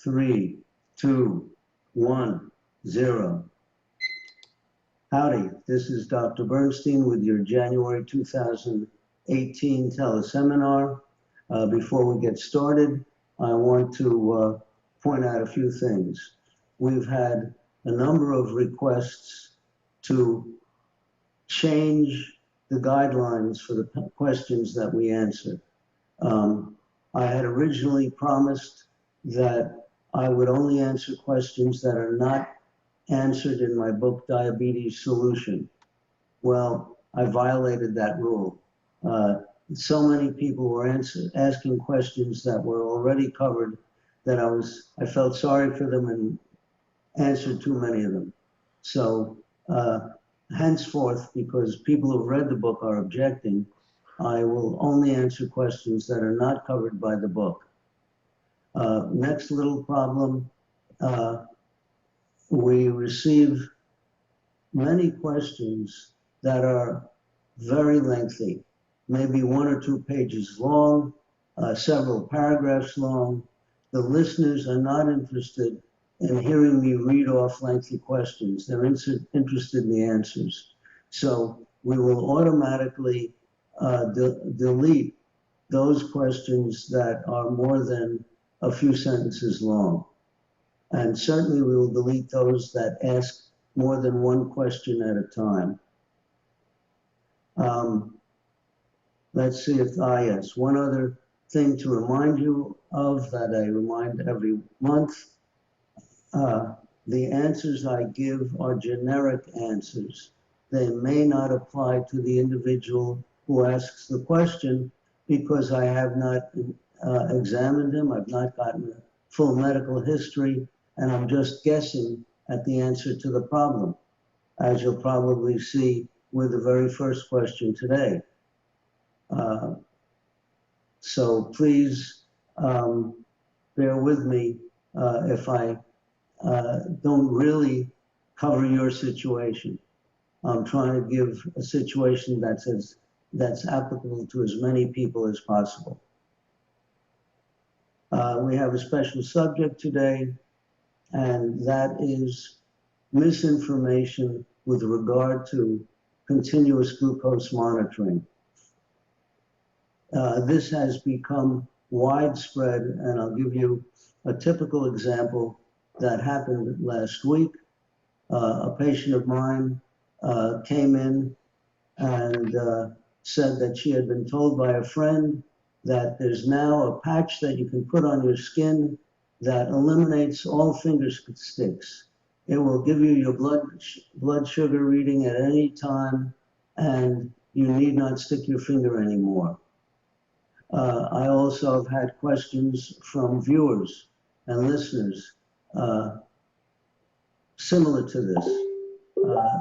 3, 2, 1, 0. Howdy, this is Dr. Bernstein with your January 2018 teleseminar. Before we get started, I want to point out a few things. We've had a number of requests to change the guidelines for the questions that we answer. I had originally promised that I would only answer questions that are not answered in my book, Diabetes Solution. Well, I violated that rule. So many people were asking questions that were already covered that I felt sorry for them and answered too many of them. So henceforth, because people who've read the book are objecting, I will only answer questions that are not covered by the book. Next little problem, we receive many questions that are very lengthy, maybe 1 or 2 pages long, several paragraphs long. The listeners are not interested in hearing me read off lengthy questions. They're interested in the answers. So we will automatically delete those questions that are more than a few sentences long. And certainly we will delete those that ask more than one question at a time. Let's see if, yes, one other thing to remind you of that I remind every month. The answers I give are generic answers. They may not apply to the individual who asks the question because I have not examined him, I've not gotten a full medical history, and I'm just guessing at the answer to the problem, as you'll probably see with the very first question today. So please bear with me if I don't really cover your situation. I'm trying to give a situation that's applicable to as many people as possible. We have a special subject today, and that is misinformation with regard to continuous glucose monitoring. This has become widespread, and I'll give you a typical example that happened last week. A patient of mine came in and said that she had been told by a friend that there's now a patch that you can put on your skin that eliminates all finger sticks. It will give you your blood sugar reading at any time, and you need not stick your finger anymore. I also have had questions from viewers and listeners similar to this.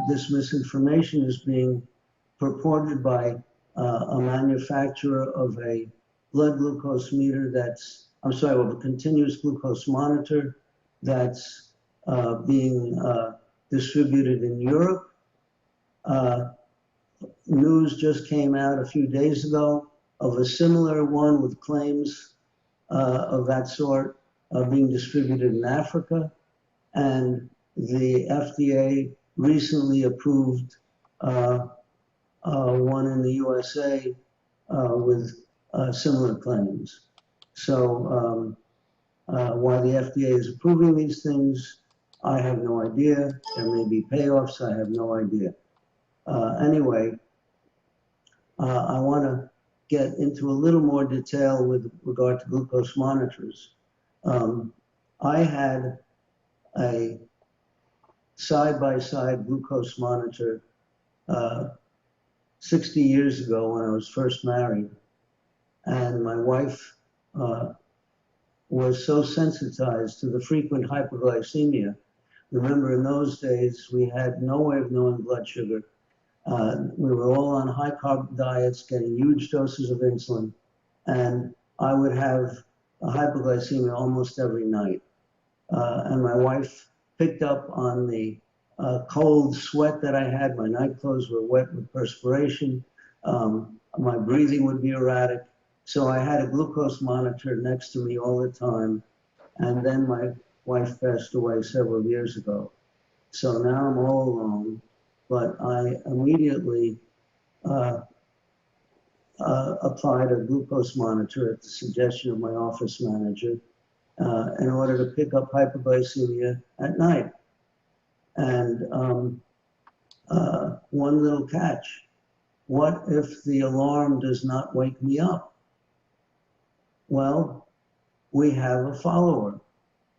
This misinformation is being purported by a manufacturer of a blood glucose meter of a continuous glucose monitor that's being distributed in Europe. News just came out a few days ago of a similar one with claims of that sort being distributed in Africa. And the FDA recently approved one in the USA with similar claims. So while the FDA is approving these things, I have no idea. There may be payoffs, I have no idea. Anyway, I want to get into a little more detail with regard to glucose monitors. I had a side-by-side glucose monitor 60 years ago when I was first married, and my wife was so sensitized to the frequent hypoglycemia. Remember, in those days, we had no way of knowing blood sugar. We were all on high-carb diets, getting huge doses of insulin, and I would have a hypoglycemia almost every night. And my wife picked up on the cold sweat that I had. My night clothes were wet with perspiration. My breathing would be erratic. So I had a glucose monitor next to me all the time. And then my wife passed away several years ago. So now I'm all alone, but I immediately applied a glucose monitor at the suggestion of my office manager in order to pick up hypoglycemia at night. And one little catch: what if the alarm does not wake me up? Well, we have a follower.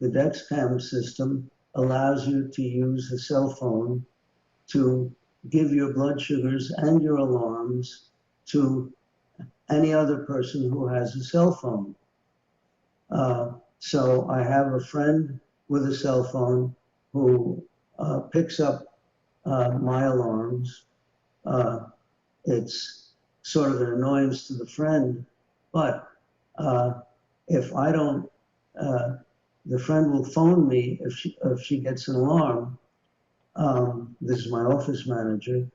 The Dexcom system allows you to use a cell phone to give your blood sugars and your alarms to any other person who has a cell phone. So I have a friend with a cell phone who picks up my alarms. It's sort of an annoyance to the friend, but if I don't, the friend will phone me if she gets an alarm. This is my office manager,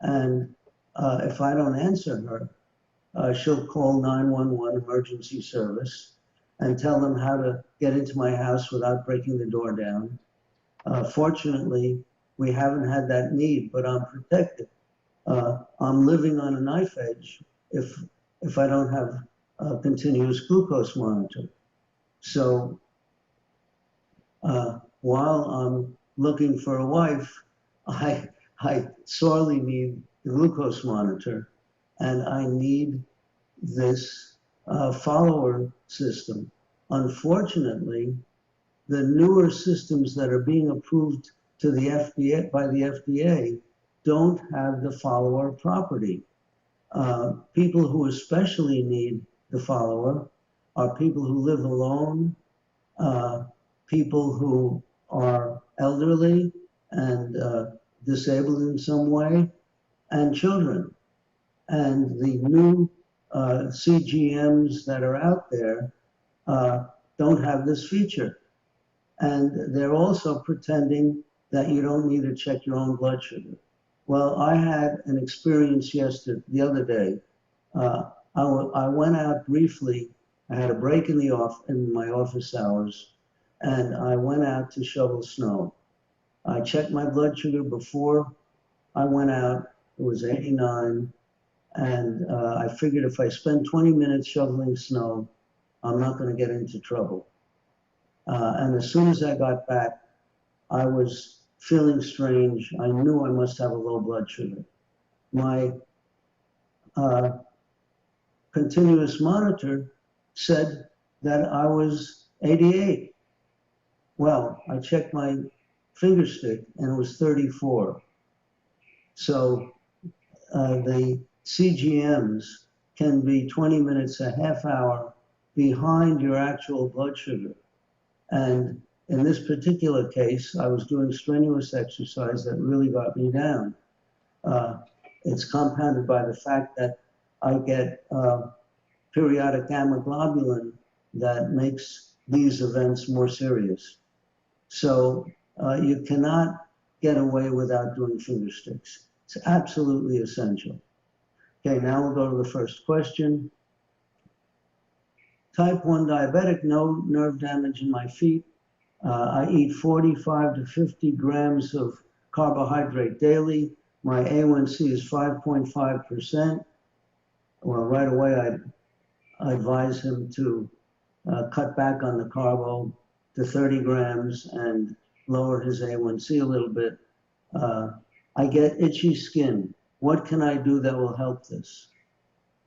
and if I don't answer her, she'll call 911 emergency service and tell them how to get into my house without breaking the door down. Fortunately, we haven't had that need, but I'm protected. I'm living on a knife edge if I don't have a continuous glucose monitor. So while I'm looking for a wife, I sorely need the glucose monitor, and I need this follower system. Unfortunately, the newer systems that are being approved to the FDA by the FDA don't have the follower property. People who especially need the follower are people who live alone, people who are elderly and disabled in some way, and children. And the new CGMs that are out there don't have this feature. And they're also pretending that you don't need to check your own blood sugar. Well, I had an experience the other day. I went out briefly. I had a break in my office hours, and I went out to shovel snow. I checked my blood sugar before I went out. It was 89, and I figured if I spend 20 minutes shoveling snow, I'm not going to get into trouble. And as soon as I got back, I was feeling strange. I knew I must have a low blood sugar. My continuous monitor said that I was 88. Well, I checked my finger stick and it was 34. So the CGMs can be 20 minutes, a half hour behind your actual blood sugar. And in this particular case, I was doing strenuous exercise that really got me down. It's compounded by the fact that I get periodic gamma globulin that makes these events more serious. So you cannot get away without doing finger sticks. It's absolutely essential. Okay, now we'll go to the first question. Type 1 diabetic, no nerve damage in my feet. I eat 45 to 50 grams of carbohydrate daily. My A1C is 5.5%. Well, right away, I advise him to cut back on the carbo to 30 grams and lower his A1C a little bit. I get itchy skin. What can I do that will help this?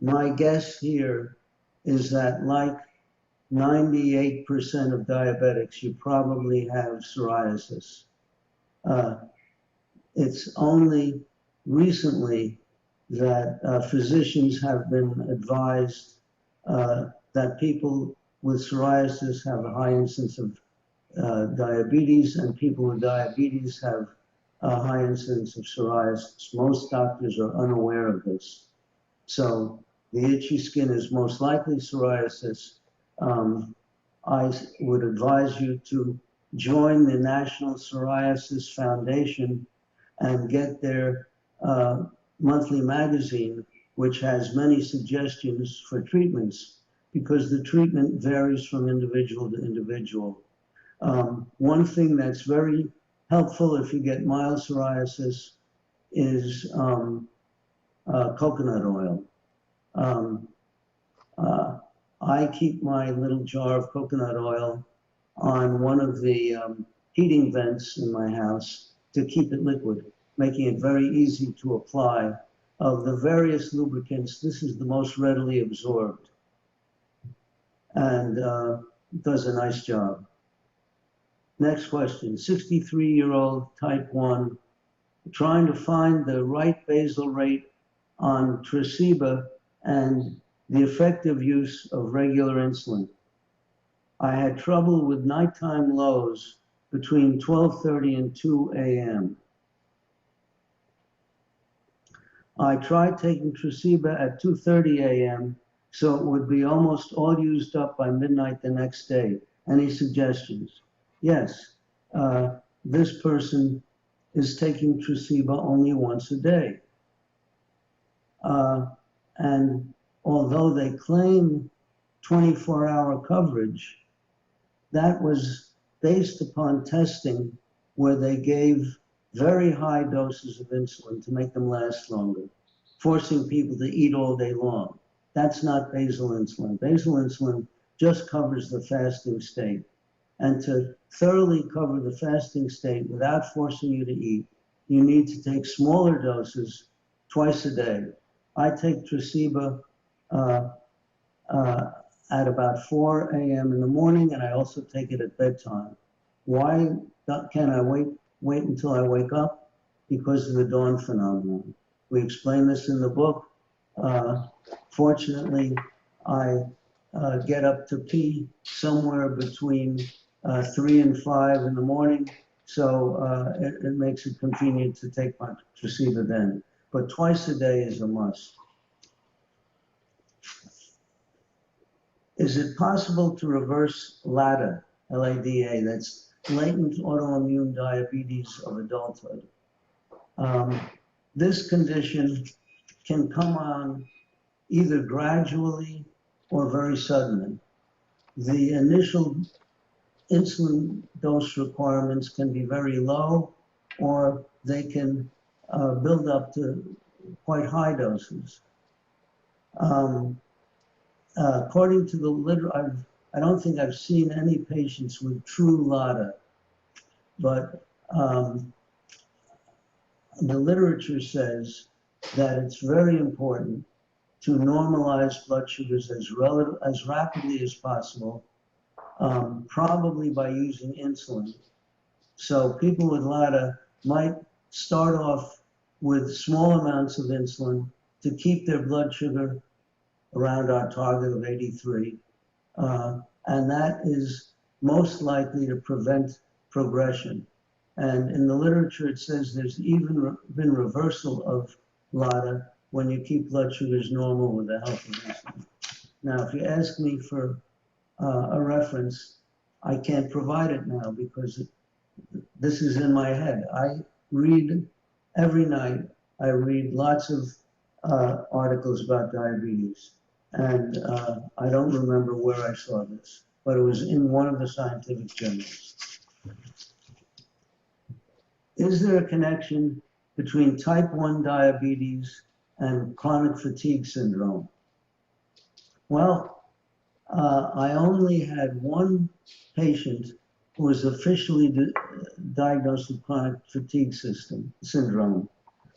My guess here is that like 98% of diabetics, you probably have psoriasis. It's only recently that physicians have been advised that people with psoriasis have a high incidence of diabetes, and people with diabetes have a high incidence of psoriasis. Most doctors are unaware of this. So the itchy skin is most likely psoriasis. I would advise you to join the National Psoriasis Foundation and get their monthly magazine, which has many suggestions for treatments. because the treatment varies from individual to individual. One thing that's very helpful if you get mild psoriasis is coconut oil. I keep my little jar of coconut oil on one of the heating vents in my house to keep it liquid, making it very easy to apply. Of the various lubricants, this is the most readily absorbed and does a nice job. Next question, 63-year-old type 1, trying to find the right basal rate on Tresiba and the effective use of regular insulin. I had trouble with nighttime lows between 12:30 and 2 a.m. I tried taking Tresiba at 2:30 a.m., so it would be almost all used up by midnight the next day. Any suggestions? Yes, this person is taking Tresiba only once a day. And although they claim 24-hour coverage, that was based upon testing where they gave very high doses of insulin to make them last longer, forcing people to eat all day long. That's not basal insulin. Basal insulin just covers the fasting state. And to thoroughly cover the fasting state without forcing you to eat, you need to take smaller doses twice a day. I take Tresiba at about 4 a.m. in the morning, and I also take it at bedtime. Why can't I wait until I wake up? Because of the dawn phenomenon. We explain this in the book. Fortunately, I get up to pee somewhere between 3 and 5 in the morning, so it makes it convenient to take my Tresiba then. But twice a day is a must. Is it possible to reverse LADA, L-A-D-A, that's latent autoimmune diabetes of adulthood? This condition can come on either gradually or very suddenly. The initial insulin dose requirements can be very low, or they can build up to quite high doses. According to the literature, I don't think I've seen any patients with true LADA, but the literature says that it's very important to normalize blood sugars as rapidly as possible, probably by using insulin. So people with LADA might start off with small amounts of insulin to keep their blood sugar around our target of 83. And that is most likely to prevent progression. And in the literature, it says there's even been reversal of LADA when you keep blood sugars normal with the help of insulin. Now, if you ask me for a reference, I can't provide it now because this is in my head. I read every night, I read lots of articles about diabetes. And I don't remember where I saw this, but it was in one of the scientific journals. Is there a connection between type 1 diabetes and chronic fatigue syndrome? Well, I only had one patient who was officially diagnosed with chronic fatigue syndrome,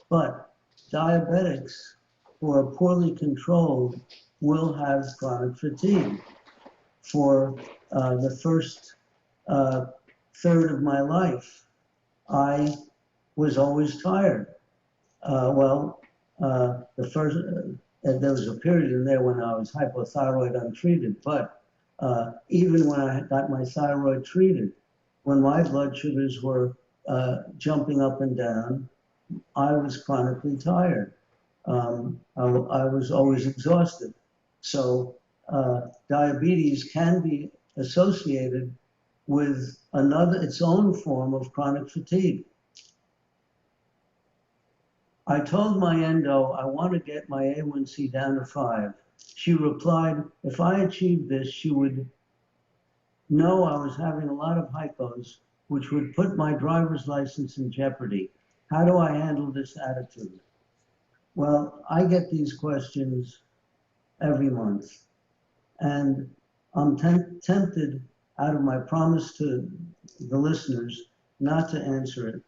but diabetics who are poorly controlled will have chronic fatigue. For the first third of my life, I was always tired. There was a period in there when I was hypothyroid untreated, but even when I got my thyroid treated, when my blood sugars were jumping up and down, I was chronically tired. I was always exhausted. So diabetes can be associated with its own form of chronic fatigue. I told my endo I want to get my A1C down to 5 She replied, if I achieved this, she would know I was having a lot of hypos, which would put my driver's license in jeopardy. How do I handle this attitude? Well, I get these questions every month, and I'm tempted, out of my promise to the listeners, not to answer it.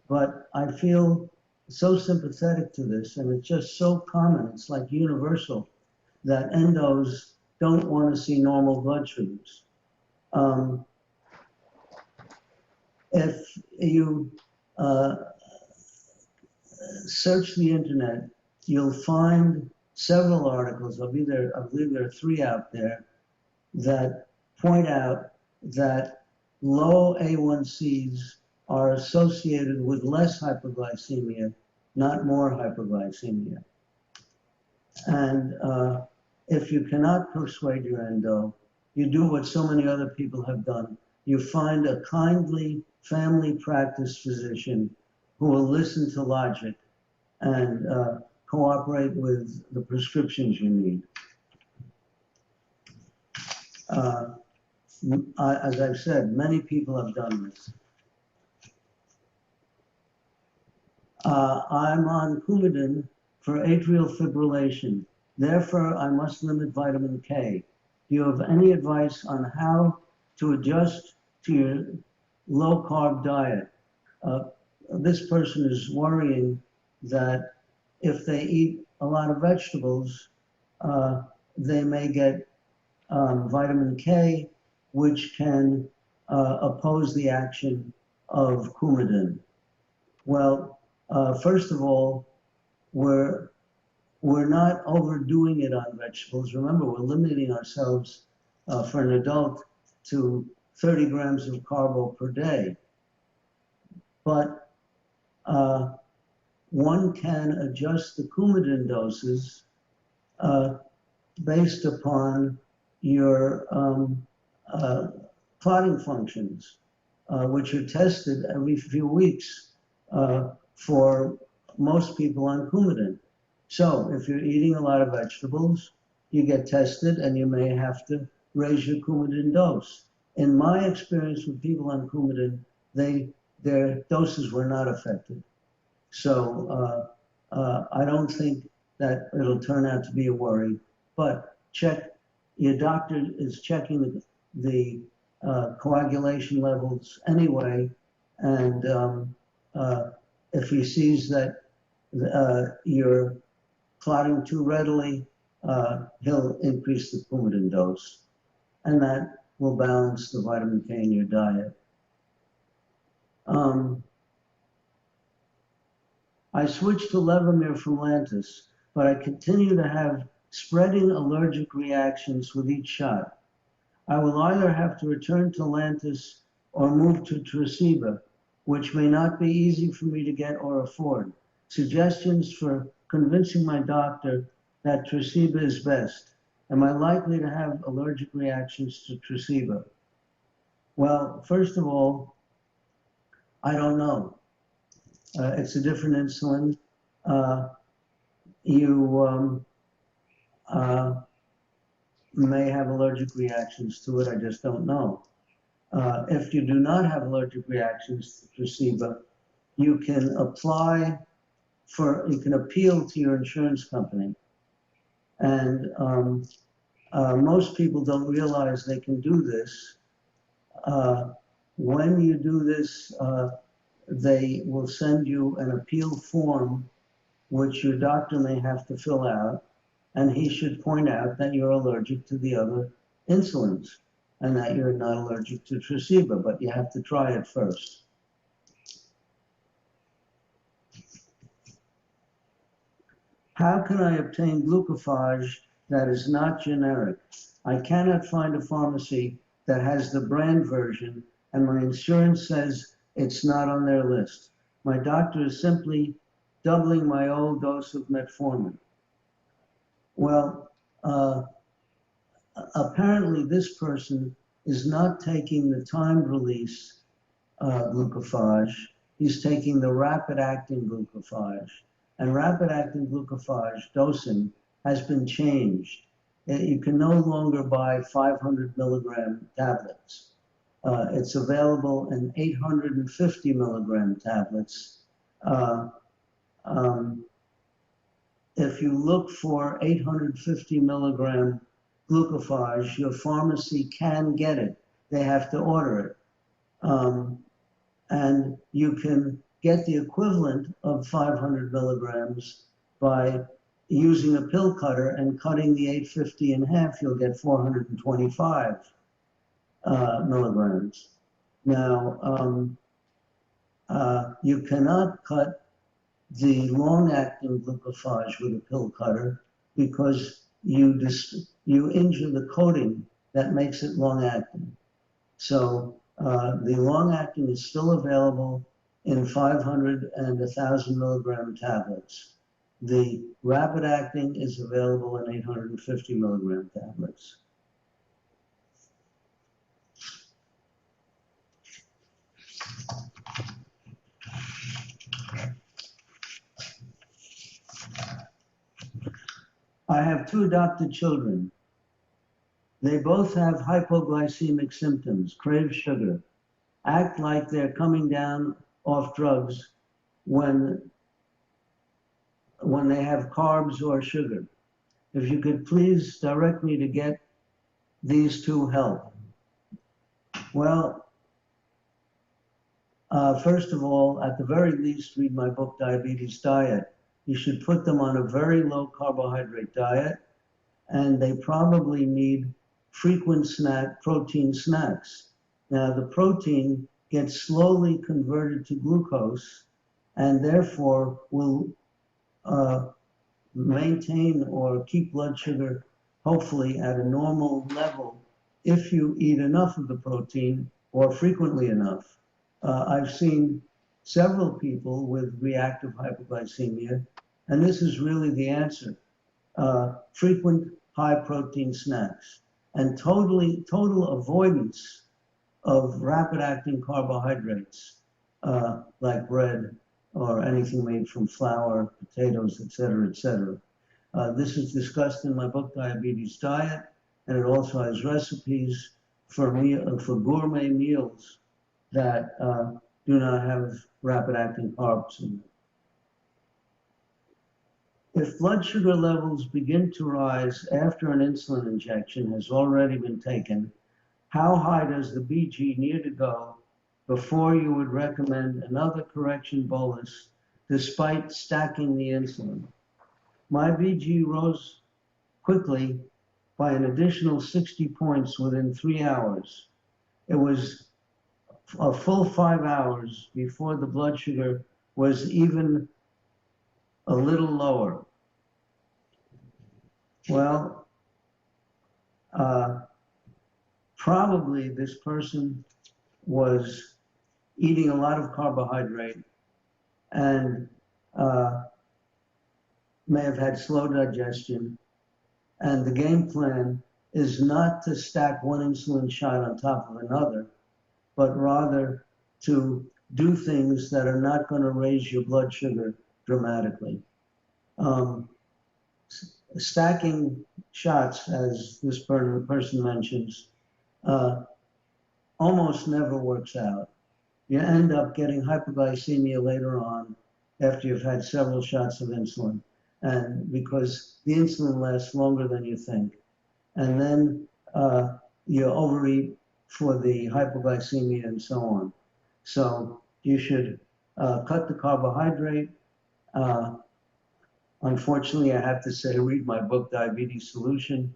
But I feel so sympathetic to this, and it's just so common, it's like universal, that endos don't want to see normal blood sugars. If you search the internet, you'll find several articles, I believe there are 3 out there, that point out that low A1Cs are associated with less hypoglycemia, not more hypoglycemia. And if you cannot persuade your endo, you do what so many other people have done. You find a kindly family practice physician who will listen to logic and cooperate with the prescriptions you need. As I've said, many people have done this. I'm on Coumadin for atrial fibrillation. Therefore, I must limit vitamin K. Do you have any advice on how to adjust to your low-carb diet? This person is worrying that if they eat a lot of vegetables, they may get vitamin K, which can oppose the action of Coumadin. Well, first of all, we're not overdoing it on vegetables. Remember, we're limiting ourselves for an adult to 30 grams of carbo per day. But one can adjust the Coumadin doses based upon your clotting functions, which are tested every few weeks for most people on Coumadin. So if you're eating a lot of vegetables, you get tested and you may have to raise your Coumadin dose. In my experience with people on Coumadin, their doses were not affected. So I don't think that it'll turn out to be a worry, but your doctor is checking the coagulation levels anyway, and if he sees that you're clotting too readily, he'll increase the Coumadin dose, and that will balance the vitamin K in your diet. I switched to Levemir from Lantus, but I continue to have spreading allergic reactions with each shot. I will either have to return to Lantus or move to Tresiba, which may not be easy for me to get or afford. Suggestions for convincing my doctor that Tresiba is best. Am I likely to have allergic reactions to Tresiba? Well, first of all, I don't know. It's a different insulin. You may have allergic reactions to it, I just don't know. If you do not have allergic reactions to Tresiba, you can appeal to your insurance company. And most people don't realize they can do this. When you do this, they will send you an appeal form, which your doctor may have to fill out, and he should point out that you're allergic to the other insulins and that you're not allergic to Tresiba, but you have to try it first. How can I obtain Glucophage that is not generic? I cannot find a pharmacy that has the brand version, and my insurance says it's not on their list. My doctor is simply doubling my old dose of Metformin. Well, apparently this person is not taking the timed release Glucophage. He's taking the rapid acting Glucophage. And rapid acting Glucophage dosing has been changed. You can no longer buy 500 milligram tablets. It's available in 850 milligram tablets. If you look for 850 milligram glucophage, your pharmacy can get it. They have to order it. And you can get the equivalent of 500 milligrams by using a pill cutter and cutting the 850 in half. You'll get 425 milligrams. Now, you cannot cut the long-acting glucophage with a pill cutter because you injure the coating that makes it long-acting. So the long-acting is still available in 500 and 1,000 milligram tablets. The rapid-acting is available in 850 milligram tablets. I have two adopted children. They both have hypoglycemic symptoms, crave sugar, act like they're coming down off drugs when they have carbs or sugar. If you could please direct me to get these two help. Well, first of all, at the very least, read my book, Diabetes Diet. You should put them on a very low carbohydrate diet, and they probably need frequent protein snacks. Now, the protein gets slowly converted to glucose and therefore will maintain or keep blood sugar, hopefully, at a normal level if you eat enough of the protein or frequently enough. I've seen several people with reactive hypoglycemia, and this is really the answer. Frequent high-protein snacks and total avoidance of rapid-acting carbohydrates like bread or anything made from flour, potatoes, etc., etc. This is discussed in my book, Diabetes Diet, and it also has recipes for gourmet meals that do not have rapid-acting carbs in them. If blood sugar levels begin to rise after an insulin injection has already been taken, how high does the BG need to go before you would recommend another correction bolus despite stacking the insulin? My BG rose quickly by an additional 60 points within 3 hours. It was a full 5 hours before the blood sugar was even a little lower. Well, probably this person was eating a lot of carbohydrate and may have had slow digestion. And the game plan is not to stack one insulin shot on top of another, but rather to do things that are not going to raise your blood sugar dramatically. Stacking shots, as this person mentions, almost never works out. You end up getting hypoglycemia later on after you've had several shots of insulin, and because the insulin lasts longer than you think. And then you overeat for the hypoglycemia and so on. So you should cut the carbohydrate. Unfortunately, I have to say, read my book, Diabetes Solution,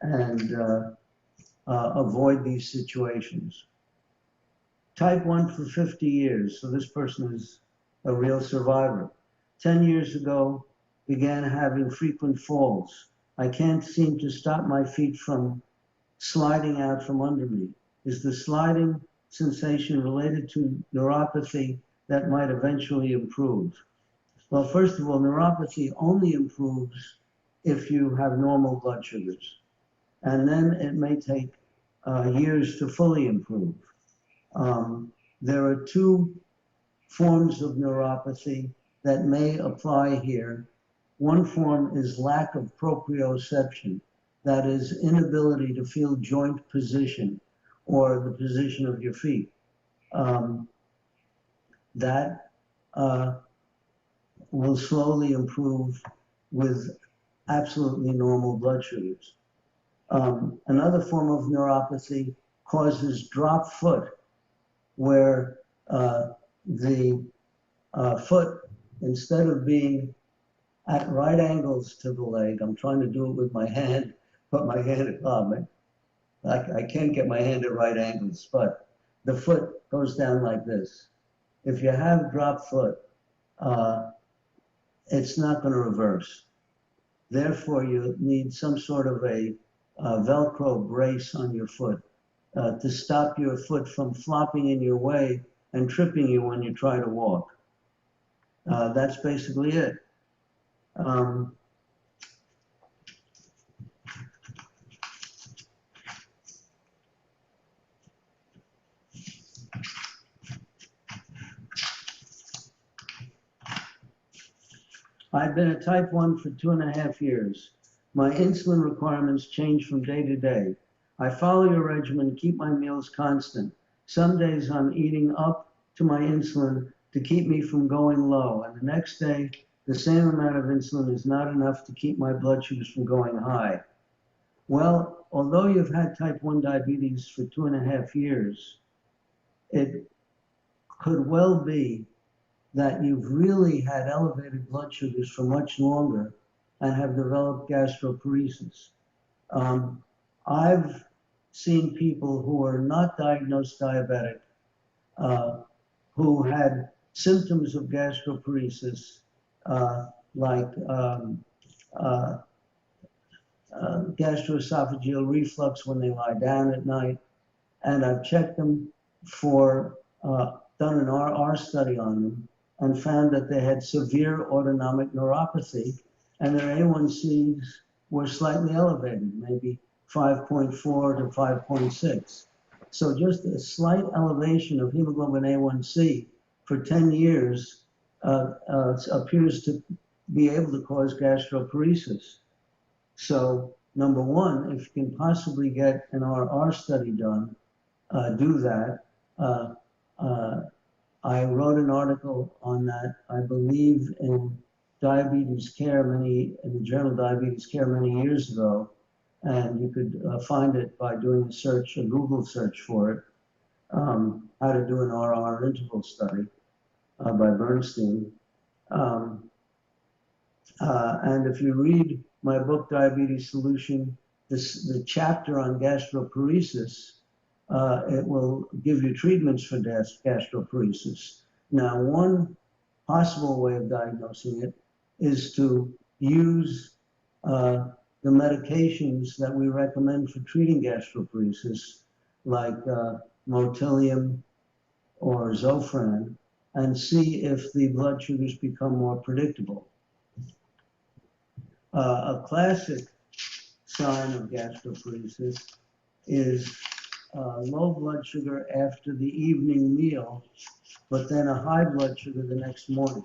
and avoid these situations. Type 1 for 50 years, so this person is a real survivor. 10 years ago, began having frequent falls. I can't seem to stop my feet from sliding out from under me. Is the sliding sensation related to neuropathy that might eventually improve? Well, first of all, neuropathy only improves if you have normal blood sugars. And then it may take years to fully improve. There are two forms of neuropathy that may apply here. One form is lack of proprioception, that is, inability to feel joint position or the position of your feet. That will slowly improve with absolutely normal blood sugars. Another form of neuropathy causes drop foot, where the foot, instead of being at right angles to the leg, I'm trying to do it with my hand, but my hand, I can't get my hand at right angles, but the foot goes down like this. If you have drop foot, it's not going to reverse. Therefore, you need some sort of a Velcro brace on your foot to stop your foot from flopping in your way and tripping you when you try to walk. That's basically it. I've been a type 1 for 2.5 years. My insulin requirements change from day to day. I follow your regimen, keep my meals constant. Some days I'm eating up to my insulin to keep me from going low, and the next day the same amount of insulin is not enough to keep my blood sugars from going high. Well, although you've had type 1 diabetes for 2.5 years, it could well be that you've really had elevated blood sugars for much longer and have developed gastroparesis. I've seen people who are not diagnosed diabetic, who had symptoms of gastroparesis, like gastroesophageal reflux when they lie down at night, and I've checked them for, done an RR study on them, and found that they had severe autonomic neuropathy, and their A1Cs were slightly elevated, maybe 5.4 to 5.6. So just a slight elevation of hemoglobin A1C for 10 years appears to be able to cause gastroparesis. So number one, if you can possibly get an RR study done, do that. I wrote an article on that, I believe, in Diabetes Care in the journal Diabetes Care many years ago, and you could find it by doing a search, a Google search for it, how to do an RR interval study by Bernstein. And if you read my book, Diabetes Solution, the chapter on gastroparesis, it will give you treatments for gastroparesis. Now, one possible way of diagnosing it is to use the medications that we recommend for treating gastroparesis, like Motilium or Zofran, and see if the blood sugars become more predictable. A classic sign of gastroparesis is low blood sugar after the evening meal, but then a high blood sugar the next morning.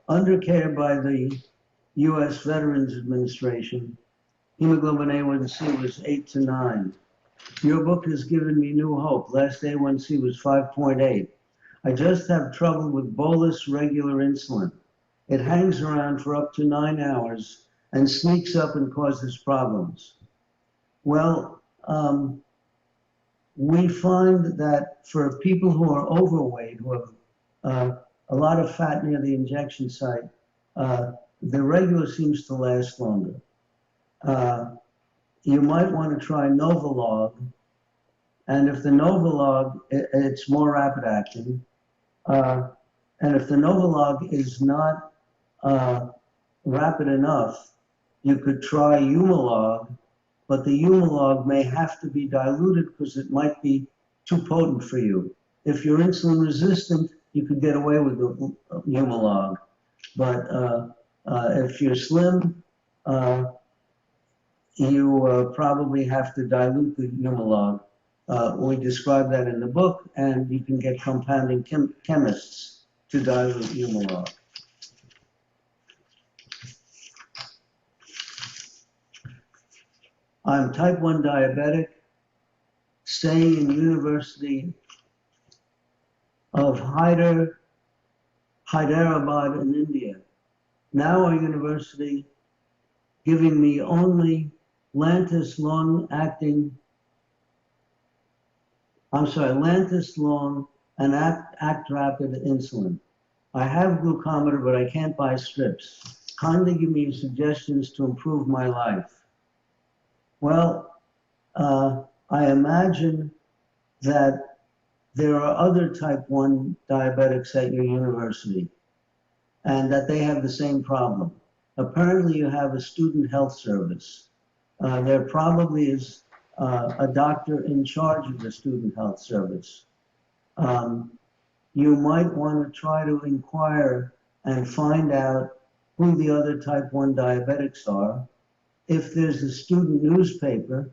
Under care by the U.S. Veterans Administration, hemoglobin A1C was 8 to 9. Your book has given me new hope. Last A1C was 5.8. I just have trouble with bolus regular insulin. It hangs around for up to 9 hours and sneaks up and causes problems. Well, we find that for people who are overweight, who have a lot of fat near the injection site, the regular seems to last longer. You might want to try Novolog, and if the Novolog, it's more rapid acting, and if the Novolog is not rapid enough, you could try Humalog, but the Humalog may have to be diluted because it might be too potent for you. If you're insulin resistant, you could get away with the Humalog, but if you're slim, you probably have to dilute the Humalog We describe that in the book, and you can get compounding chemists to dilute Humalog. I'm type 1 diabetic, staying in University of Hyderabad in India. Now our university giving me only Lantus long and act rapid insulin. I have glucometer, but I can't buy strips. Kindly give me suggestions to improve my life. Well, I imagine that there are other type 1 diabetics at your university and that they have the same problem. Apparently you have a student health service. There probably is a doctor in charge of the student health service. You might want to try to inquire and find out who the other type 1 diabetics are. If there's a student newspaper,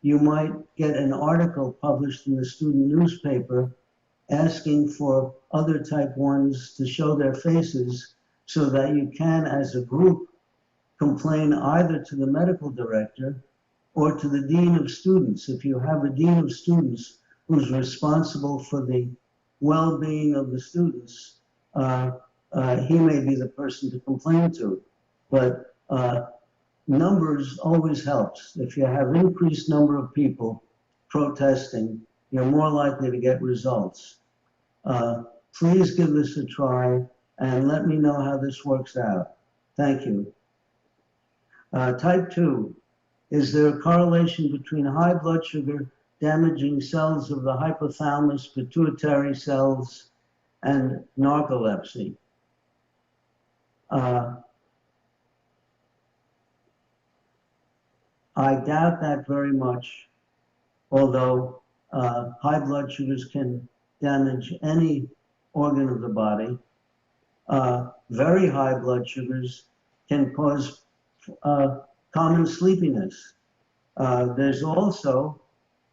you might get an article published in the student newspaper asking for other type 1s to show their faces so that you can, as a group, complain either to the medical director or to the dean of students. If you have a dean of students who's responsible for the well-being of the students, he may be the person to complain to. But numbers always helps. If you have increased number of people protesting, you're more likely to get results. Please give this a try and let me know how this works out. Thank you. Type 2, is there a correlation between high blood sugar damaging cells of the hypothalamus, pituitary cells, and narcolepsy? I doubt that very much, although high blood sugars can damage any organ of the body. Very high blood sugars can cause common sleepiness. There's also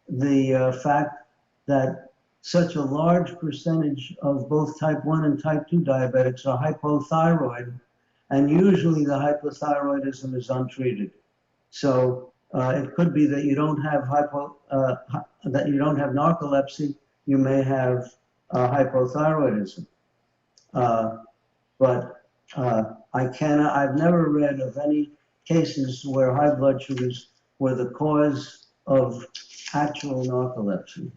the fact that such a large percentage of both type 1 and type 2 diabetics are hypothyroid, and usually the hypothyroidism is untreated. So it could be that you don't have narcolepsy, you may have hypothyroidism. But I've never read of any cases where high blood sugars were the cause of actual narcolepsy.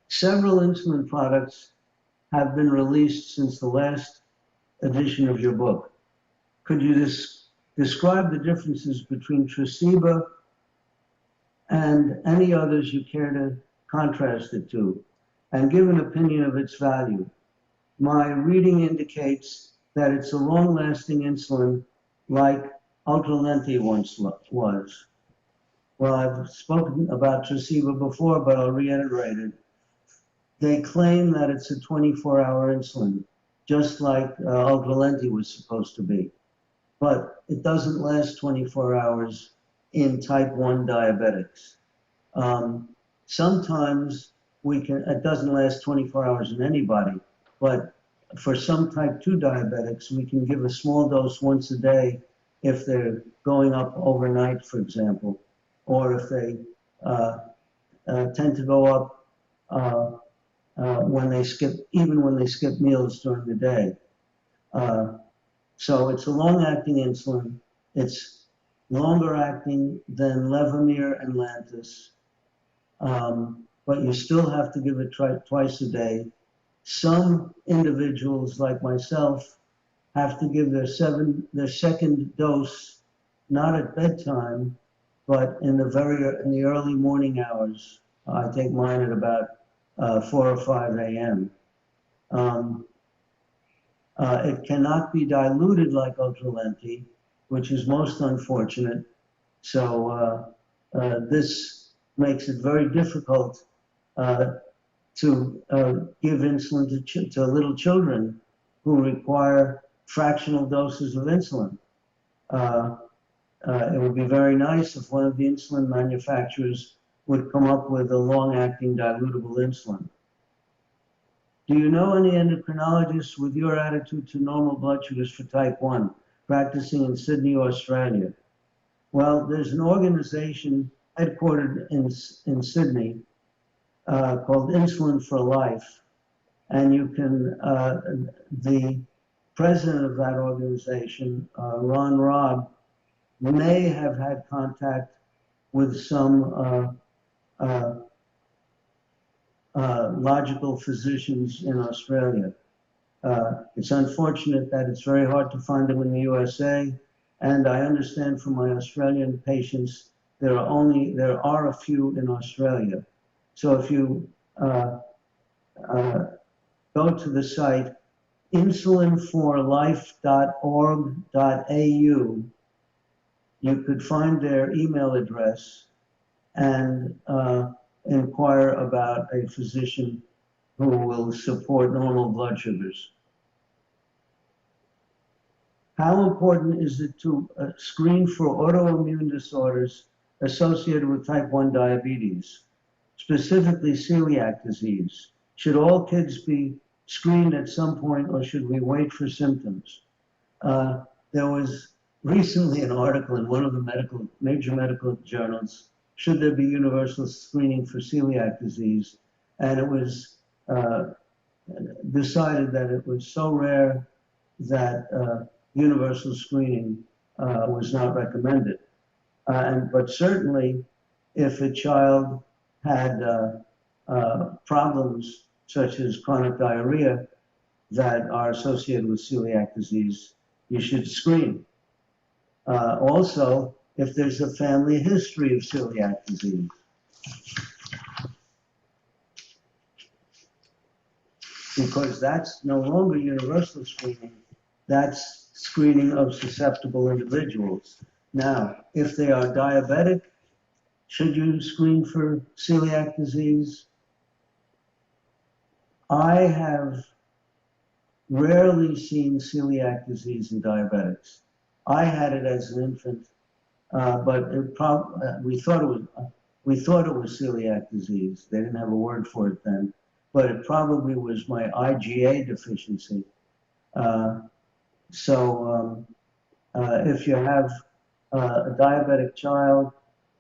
Several insulin products have been released since the last edition of your book. Could you describe the differences between Tresiba and any others you care to contrast it to, and give an opinion of its value? My reading indicates that it's a long-lasting insulin like Ultralenti once was. Well, I've spoken about Tresiba before, but I'll reiterate it. They claim that it's a 24-hour insulin, just like Ultralenti was supposed to be. But it doesn't last 24 hours in type 1 diabetics. Sometimes it doesn't last 24 hours in anybody, but for some type 2 diabetics, we can give a small dose once a day if they're going up overnight, for example, or if they tend to go up when they skip meals during the day. So it's a long-acting insulin. It's longer acting than Levemir and Lantus, but you still have to give it twice a day. Some individuals, like myself, have to give their second dose, not at bedtime, but in the early morning hours. I take mine at about 4 or 5 a.m. It cannot be diluted like Ultralenti, which is most unfortunate. So this makes it very difficult to give insulin to little children who require fractional doses of insulin. It would be very nice if one of the insulin manufacturers would come up with a long-acting dilutable insulin. Do you know any endocrinologists with your attitude to normal blood sugars for type 1, practicing in Sydney, Australia? Well, there's an organization headquartered in Sydney called Insulin for Life, and you can, the president of that organization, Ron Robb, may have had contact with some logical physicians in Australia. It's unfortunate that it's very hard to find them in the USA, and I understand from my Australian patients there are a few in Australia. So if you go to the site insulinforlife.org.au, you could find their email address and inquire about a physician who will support normal blood sugars. How important is it to screen for autoimmune disorders associated with type 1 diabetes, specifically celiac disease? Should all kids be screened at some point, or should we wait for symptoms? There was recently an article in one of the major medical journals, should there be universal screening for celiac disease? And it was decided that it was so rare that universal screening was not recommended. But certainly, if a child had problems such as chronic diarrhea that are associated with celiac disease, you should screen. Also, if there's a family history of celiac disease. Because that's no longer universal screening, that's screening of susceptible individuals. Now, if they are diabetic, should you screen for celiac disease? I have rarely seen celiac disease in diabetics. I had it as an infant, but we thought it was celiac disease. They didn't have a word for it then, but it probably was my IgA deficiency. If you have a diabetic child,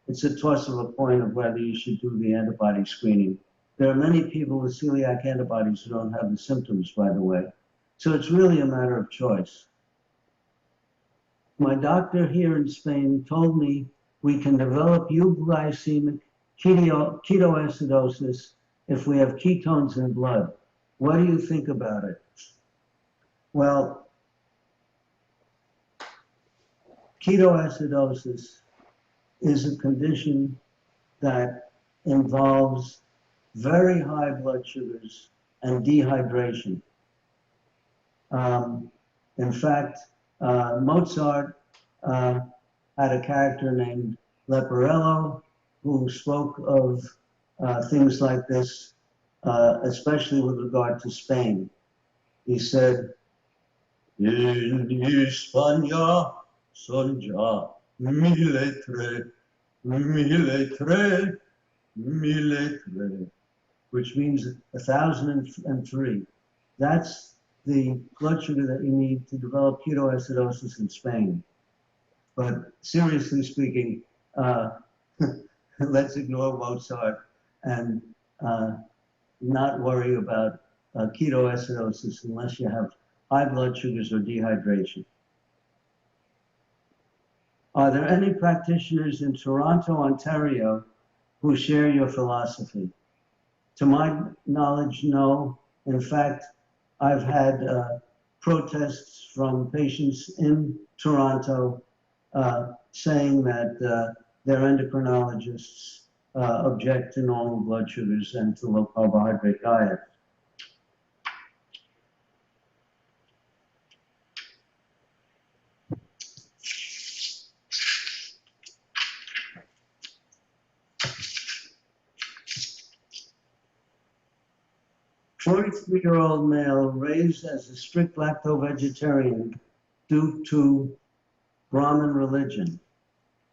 it's a toss of a coin of whether you should do the antibody screening. There are many people with celiac antibodies who don't have the symptoms, by the way. So it's really a matter of choice. My doctor here in Spain told me we can develop euglycemic ketoacidosis if we have ketones in blood. What do you think about it? Well, ketoacidosis is a condition that involves very high blood sugars and dehydration. In fact, Mozart had a character named Leporello who spoke of things like this, especially with regard to Spain. He said, "In España son ya 1003, which means 1003. That's the blood sugar that you need to develop ketoacidosis in Spain. But seriously speaking, let's ignore Mozart and not worry about ketoacidosis unless you have high blood sugars or dehydration. Are there any practitioners in Toronto, Ontario, who share your philosophy? To my knowledge, no. In fact, I've had protests from patients in Toronto saying that their endocrinologists object to normal blood sugars and to low carbohydrate diet. A 43-year-old male raised as a strict lacto-vegetarian due to Brahmin religion.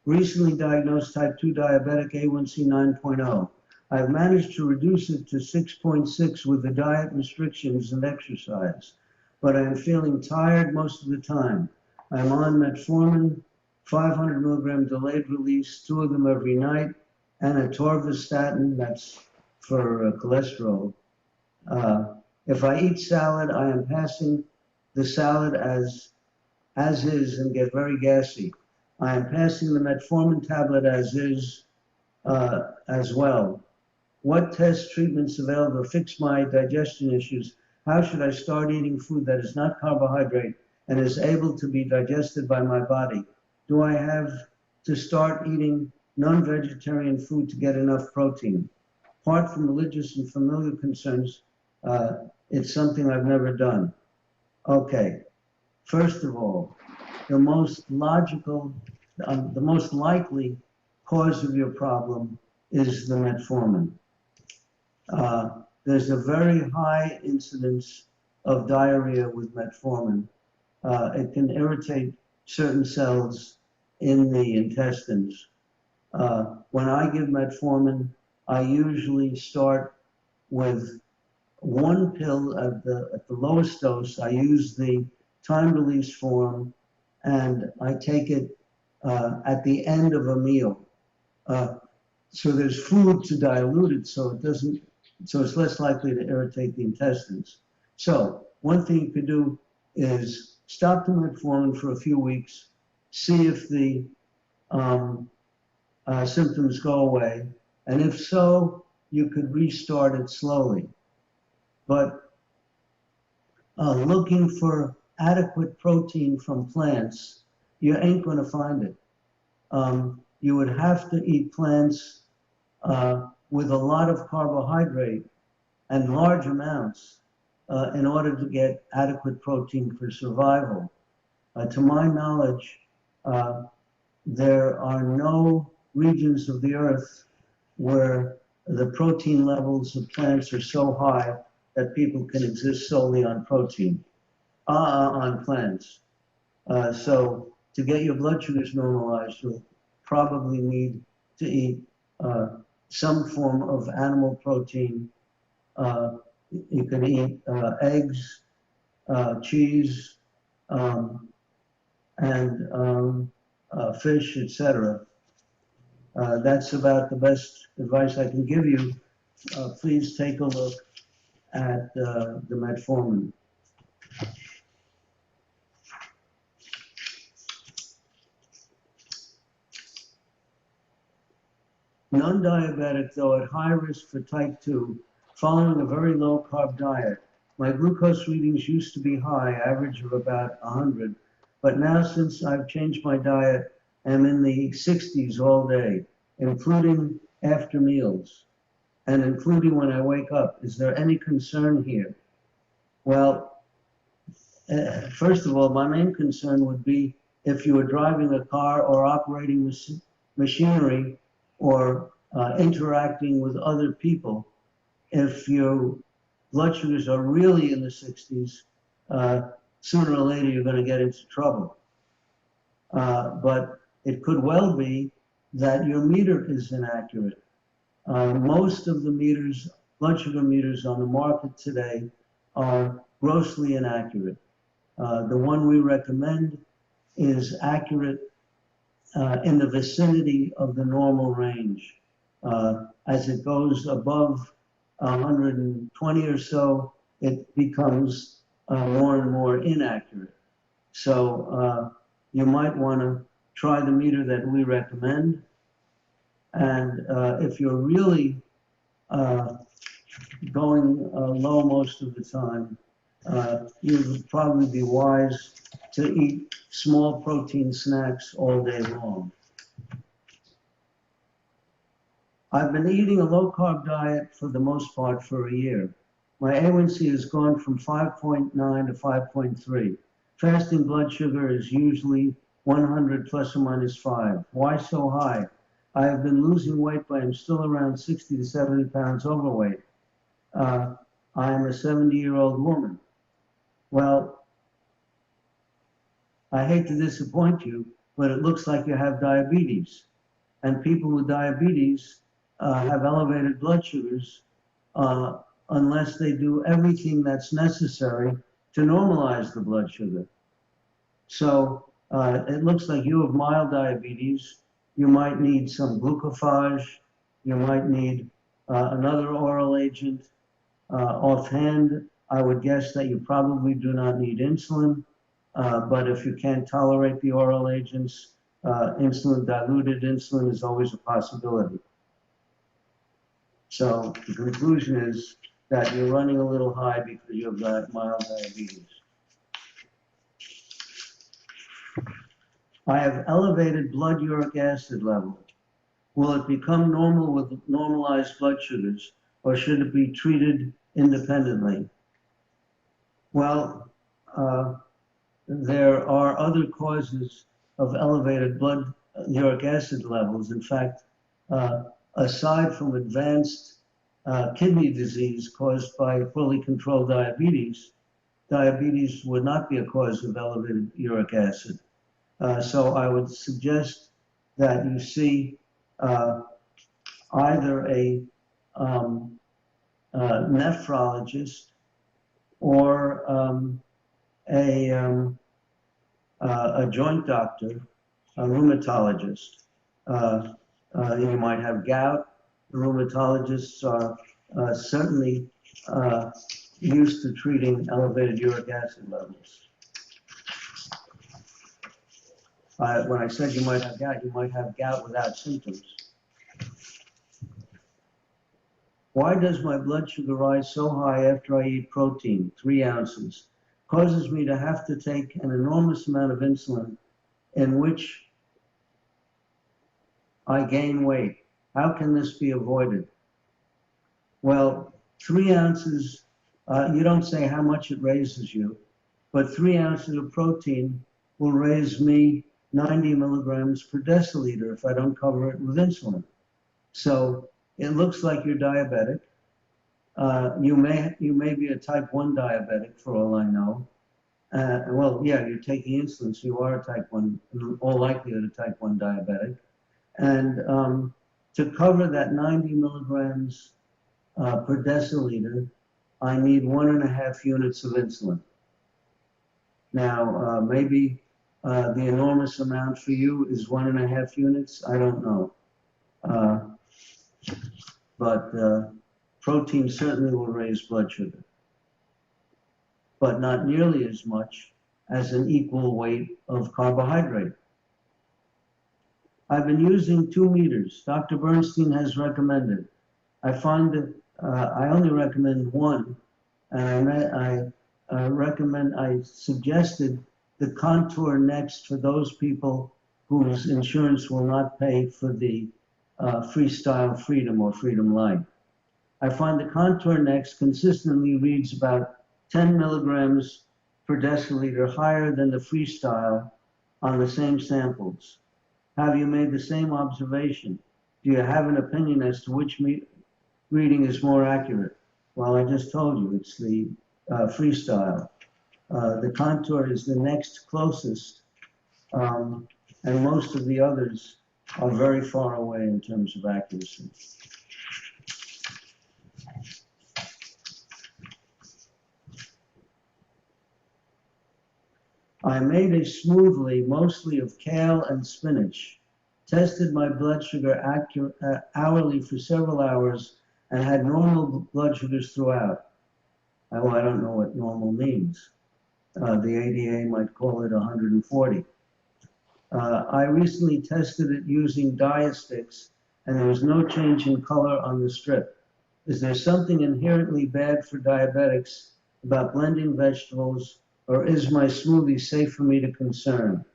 Recently diagnosed type 2 diabetic, A1C 9.0. I've managed to reduce it to 6.6 with the diet restrictions and exercise, but I am feeling tired most of the time. I'm on metformin, 500 milligram delayed release, 2 of them every night, and atorvastatin, that's for cholesterol. If I eat salad, I am passing the salad as is and get very gassy. I am passing the metformin tablet as is as well. What tests, treatments available to fix my digestion issues? How should I start eating food that is not carbohydrate and is able to be digested by my body? Do I have to start eating non-vegetarian food to get enough protein? Apart from religious and familial concerns, it's something I've never done. Okay, first of all, the most logical, the most likely cause of your problem is the metformin. There's a very high incidence of diarrhea with metformin. It can irritate certain cells in the intestines. When I give metformin, I usually start with 1 pill at the lowest dose. I use the time-release form, and I take it at the end of a meal. So there's food to dilute it, so it's less likely to irritate the intestines. So one thing you could do is stop the metformin for a few weeks, see if the symptoms go away, and if so, you could restart it slowly. But looking for adequate protein from plants, you ain't going to find it. You would have to eat plants with a lot of carbohydrate and large amounts in order to get adequate protein for survival. To my knowledge, there are no regions of the earth where the protein levels of plants are so high that people can exist solely on protein, on plants. So to get your blood sugars normalized, you'll probably need to eat some form of animal protein. You can eat eggs, cheese, and fish, etc. That's about the best advice I can give you. Please take a look at the metformin. Non-diabetic, though at high risk for type 2, following a very low-carb diet. My glucose readings used to be high, average of about 100, but now since I've changed my diet, I'm in the 60s all day, including after meals, and including when I wake up. Is there any concern here? Well, first of all, my main concern would be if you were driving a car or operating machinery or interacting with other people. If your blood sugars are really in the 60s, sooner or later you're going to get into trouble. But it could well be that your meter is inaccurate. Most of the meters, blood sugar meters on the market today are grossly inaccurate. The one we recommend is accurate in the vicinity of the normal range. As it goes above 120 or so, it becomes more and more inaccurate. So you might want to try the meter that we recommend. And if you're really going low most of the time, you would probably be wise to eat small protein snacks all day long. I've been eating a low-carb diet for the most part for a year. My A1C has gone from 5.9 to 5.3. Fasting blood sugar is usually 100 plus or minus 5. Why so high? I have been losing weight, but I'm still around 60 to 70 pounds overweight. I am a 70-year-old woman. Well, I hate to disappoint you, but it looks like you have diabetes. And people with diabetes have elevated blood sugars unless they do everything that's necessary to normalize the blood sugar. So it looks like you have mild diabetes. You might need some glucophage. You might need another oral agent. Offhand, I would guess that you probably do not need insulin, but if you can't tolerate the oral agents, diluted insulin is always a possibility. So the conclusion is that you're running a little high because you have mild diabetes. I have elevated blood uric acid level. Will it become normal with normalized blood sugars, or should it be treated independently? Well, there are other causes of elevated blood uric acid levels. In fact, aside from advanced kidney disease caused by poorly controlled diabetes, diabetes would not be a cause of elevated uric acid. So I would suggest that you see either a nephrologist or a joint doctor, a rheumatologist. You might have gout. The rheumatologists are certainly used to treating elevated uric acid levels. When I said you might have gout without symptoms. Why does my blood sugar rise so high after I eat protein, 3 ounces? Causes me to have to take an enormous amount of insulin in which I gain weight. How can this be avoided? Well, 3 ounces, you don't say how much it raises you, but 3 ounces of protein will raise me 90 milligrams per deciliter if I don't cover it with insulin. So it looks like you're diabetic. You may be a type 1 diabetic for all I know. Well, yeah, you're taking insulin, so you are a type 1, in all likelihood a type 1 diabetic. And to cover that 90 milligrams per deciliter, I need 1.5 units of insulin. Now, maybe the enormous amount for you is 1.5 units. I don't know. But protein certainly will raise blood sugar, but not nearly as much as an equal weight of carbohydrate. I've been using 2 meters. Dr. Bernstein has recommended. I find that I only recommend 1, and I suggested the Contour Next for those people whose insurance will not pay for the Freestyle Freedom or Freedom Light. I find the Contour Next consistently reads about 10 milligrams per deciliter higher than the Freestyle on the same samples. Have you made the same observation? Do you have an opinion as to which reading is more accurate? Well, I just told you, it's the Freestyle. The Contour is the next closest, and most of the others are very far away in terms of accuracy. I made a smoothie mostly of kale and spinach, tested my blood sugar hourly for several hours, and had normal blood sugars throughout. Well, I don't know what normal means. The ADA might call it 140. I recently tested it using Diasticks, and there was no change in color on the strip. Is there something inherently bad for diabetics about blending vegetables, or is my smoothie safe for me to consume?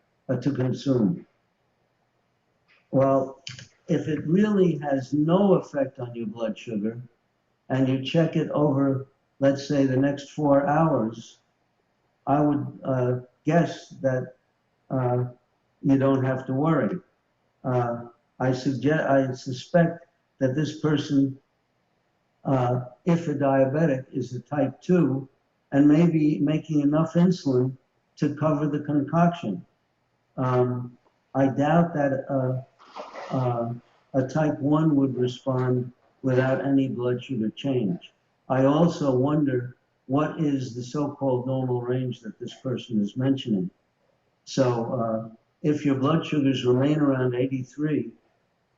Well, if it really has no effect on your blood sugar, and you check it over, let's say, the next 4 hours, I would guess that you don't have to worry. I suspect that this person, if a diabetic, is a type 2 and maybe making enough insulin to cover the concoction. I doubt that a type 1 would respond without any blood sugar change. I also wonder what is the so-called normal range that this person is mentioning. So if your blood sugars remain around 83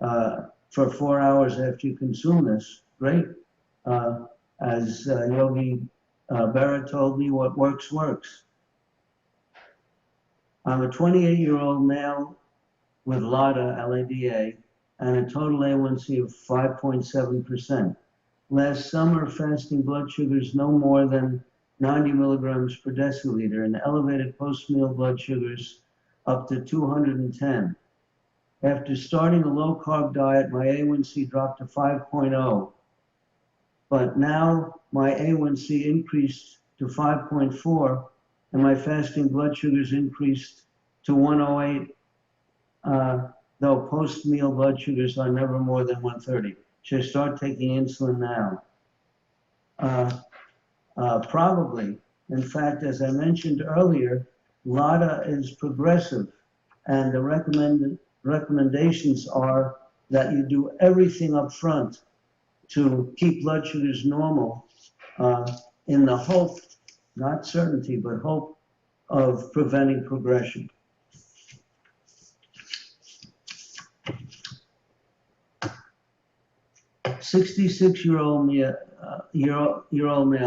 for 4 hours after you consume this, great. As Yogi Berra told me, what works, works. I'm a 28-year-old male with LADA, L-A-D-A, and a total A1C of 5.7%. Last summer, fasting blood sugars no more than 90 milligrams per deciliter, and elevated post-meal blood sugars up to 210. After starting a low-carb diet, my A1C dropped to 5.0, but now my A1C increased to 5.4, and my fasting blood sugars increased to 108, though post-meal blood sugars are never more than 130. Should I start taking insulin now? Probably. In fact, as I mentioned earlier, LADA is progressive, and the recommendations are that you do everything up front to keep blood sugars normal in the hope, not certainty, but hope of preventing progression. 66-year-old male,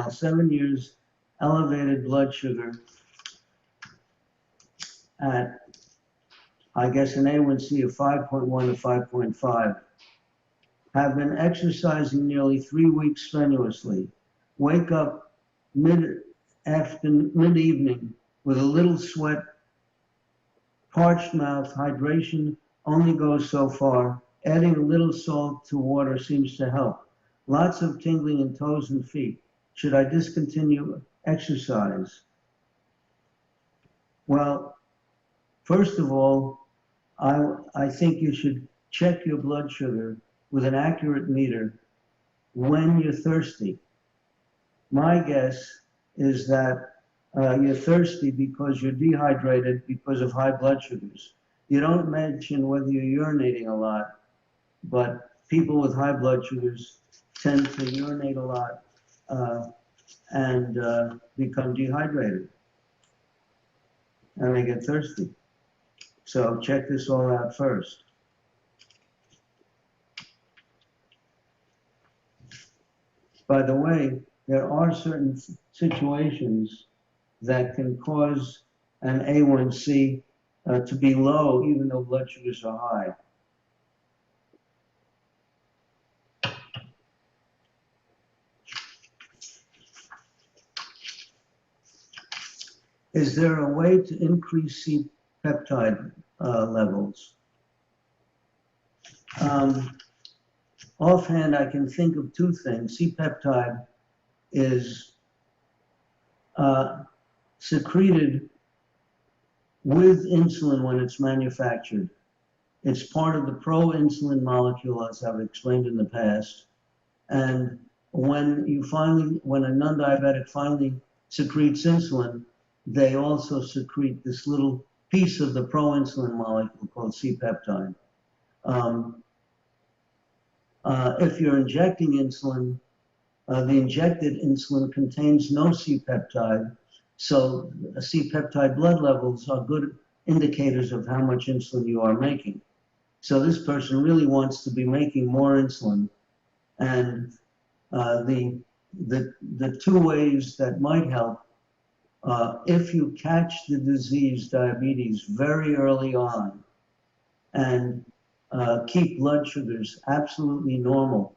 7 years, elevated blood sugar at, I guess, an A1C of 5.1 to 5.5. Have been exercising nearly 3 weeks strenuously. Wake up mid-evening with a little sweat, parched mouth. Hydration only goes so far. Adding a little salt to water seems to help. Lots of tingling in toes and feet. Should I discontinue exercise? Well, first of all, I think you should check your blood sugar with an accurate meter when you're thirsty. My guess is that you're thirsty because you're dehydrated because of high blood sugars. You don't mention whether you're urinating a lot, but people with high blood sugars tend to urinate a lot and become dehydrated, and they get thirsty. So check this all out first. By the way, there are certain situations that can cause an A1C to be low even though blood sugars are high. Is there a way to increase C-peptide levels? Offhand, I can think of 2 things. C-peptide is secreted with insulin when it's manufactured. It's part of the pro-insulin molecule, as I've explained in the past. And when a non-diabetic finally secretes insulin, they also secrete this little piece of the pro-insulin molecule called C-peptide. If you're injecting insulin, the injected insulin contains no C-peptide, so C-peptide blood levels are good indicators of how much insulin you are making. So this person really wants to be making more insulin, and the 2 ways that might help, if you catch the disease diabetes very early on and keep blood sugars absolutely normal,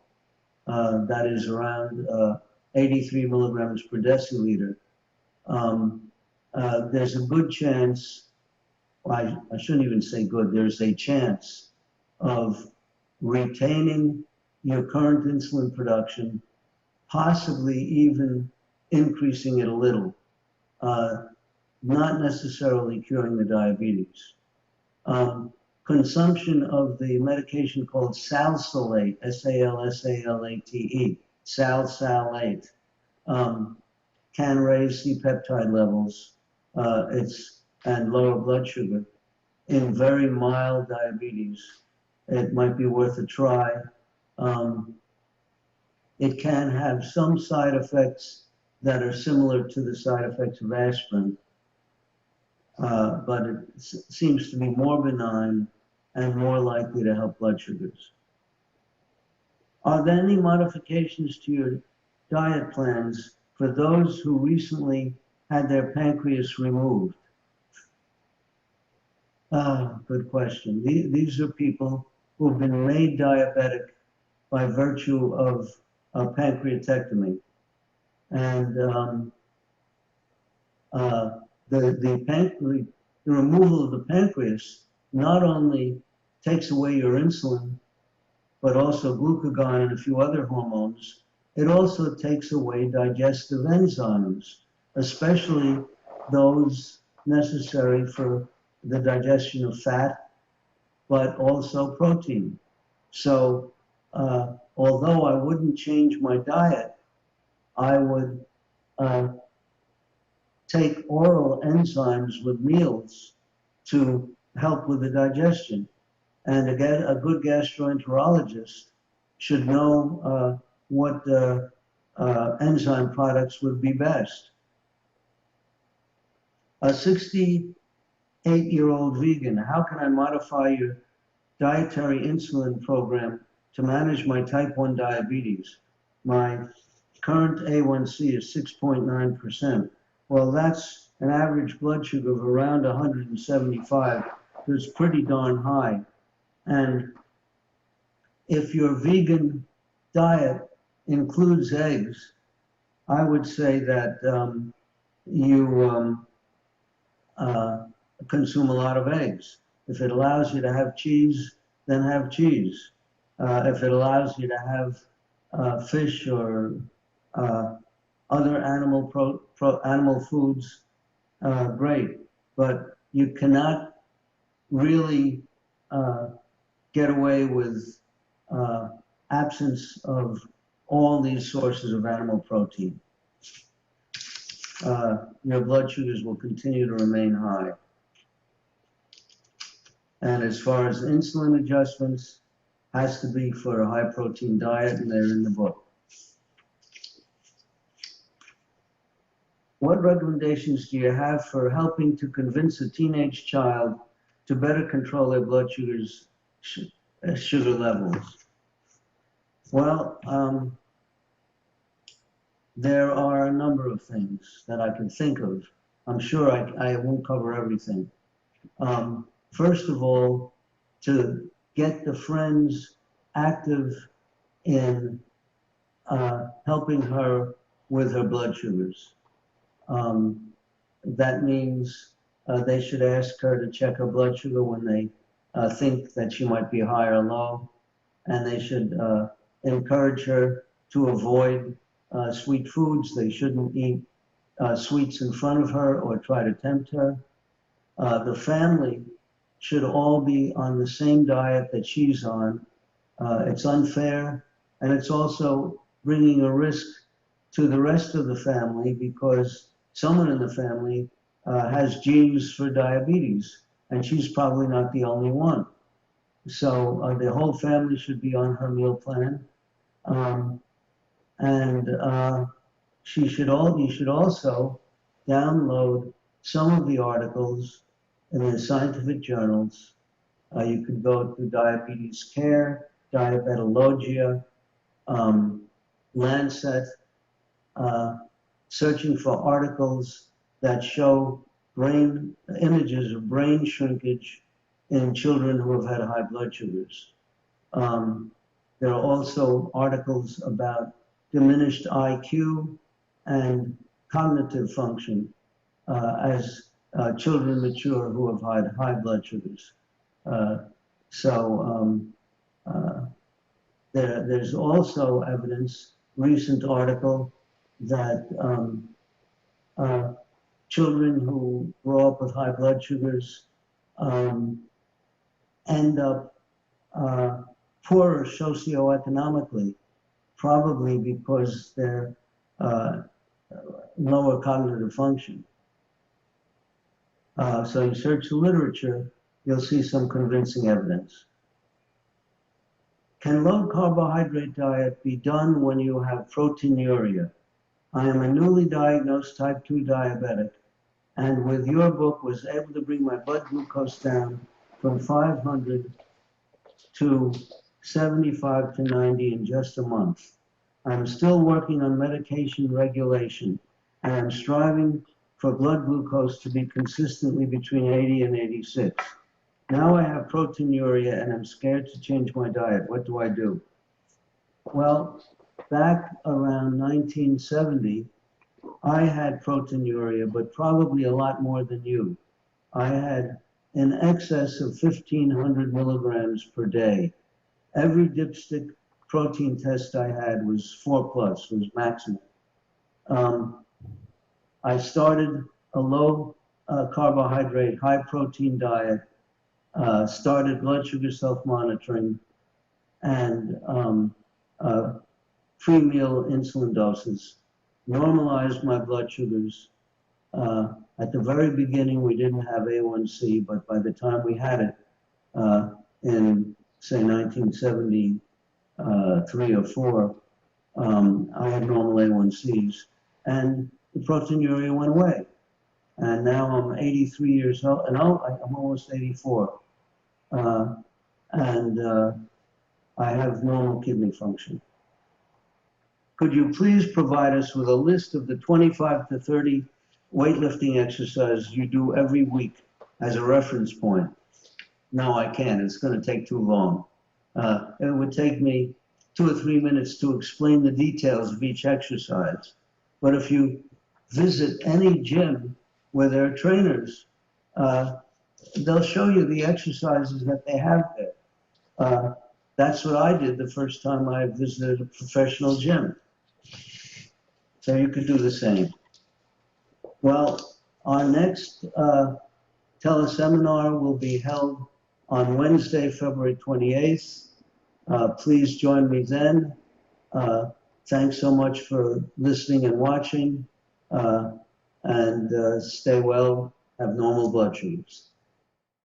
that is around 83 milligrams per deciliter, there's a good chance, I shouldn't even say good, there's a chance of retaining your current insulin production, possibly even increasing it a little, not necessarily curing the diabetes. Consumption of the medication called salsalate, S-A-L-S-A-L-A-T-E, salsalate, can raise C-peptide levels and lower blood sugar. in very mild diabetes. It might be worth a try. It can have some side effects that are similar to the side effects of aspirin, but it seems to be more benign and more likely to help blood sugars. Are there any modifications to your diet plans for those who recently had their pancreas removed? Good question. These are people who have been made diabetic by virtue of a pancreatectomy. And the removal of the pancreas not only takes away your insulin, but also glucagon and a few other hormones. It also takes away digestive enzymes, especially those necessary for the digestion of fat, but also protein. So although I wouldn't change my diet, I would take oral enzymes with meals to help with the digestion. And again, a good gastroenterologist should know what enzyme products would be best. A 68-year-old vegan, how can I modify your dietary insulin program to manage my type 1 diabetes? My current A1C is 6.9%. Well, that's an average blood sugar of around 175. So it's pretty darn high. And if your vegan diet includes eggs, I would say that you consume a lot of eggs. If it allows you to have cheese, then have cheese. If it allows you to have fish or other animal foods, great. But you cannot really get away with absence of all these sources of animal protein. Your blood sugars will continue to remain high. And as far as insulin adjustments, has to be for a high protein diet, and they're in the book. What recommendations do you have for helping to convince a teenage child to better control their blood sugar levels? Well, there are a number of things that I can think of. I'm sure I won't cover everything. First of all, to get the friends active in helping her with her blood sugars. That means they should ask her to check her blood sugar when they think that she might be high or low, and they should encourage her to avoid sweet foods. They shouldn't eat sweets in front of her or try to tempt her. The family should all be on the same diet that she's on. It's unfair, and it's also bringing a risk to the rest of the family because someone in the family has genes for diabetes, and she's probably not the only one. So the whole family should be on her meal plan. You should also download some of the articles in the scientific journals. You could go to Diabetes Care, Diabetologia, Lancet, searching for articles that show images of brain shrinkage in children who have had high blood sugars. There are also articles about diminished IQ and cognitive function as children mature who have had high blood sugars. There's also evidence, recent article, that children who grow up with high blood sugars end up poorer socioeconomically, probably because they're lower cognitive function. So you search the literature, you'll see some convincing evidence. Can low carbohydrate diet be done when you have proteinuria? I am a newly diagnosed type 2 diabetic, and with your book was able to bring my blood glucose down from 500 to 75 to 90 in just a month. I'm still working on medication regulation, and I'm striving for blood glucose to be consistently between 80 and 86. Now I have proteinuria and I'm scared to change my diet. What do I do? Well, back around 1970, I had proteinuria, but probably a lot more than you. I had in excess of 1,500 milligrams per day. Every dipstick protein test I had was 4+, was maximum. I started a low carbohydrate, high protein diet, started blood sugar self-monitoring, and pre-meal insulin doses, normalized my blood sugars. At the very beginning, we didn't have A1C, but by the time we had it in, say, 1973 or 4, I had normal A1Cs, and the proteinuria went away. And now I'm 83 years old, and I'm almost 84. I have normal kidney function. Could you please provide us with a list of the 25 to 30 weightlifting exercises you do every week as a reference point? No, I can't. It's going to take too long. It would take me 2 or 3 minutes to explain the details of each exercise. But if you visit any gym where there are trainers, they'll show you the exercises that they have there. That's what I did the first time I visited a professional gym. So you could do the same. Well, our next teleseminar will be held on Wednesday, February 28th. Please join me then. Thanks so much for listening and watching. And stay well, have normal blood sugars.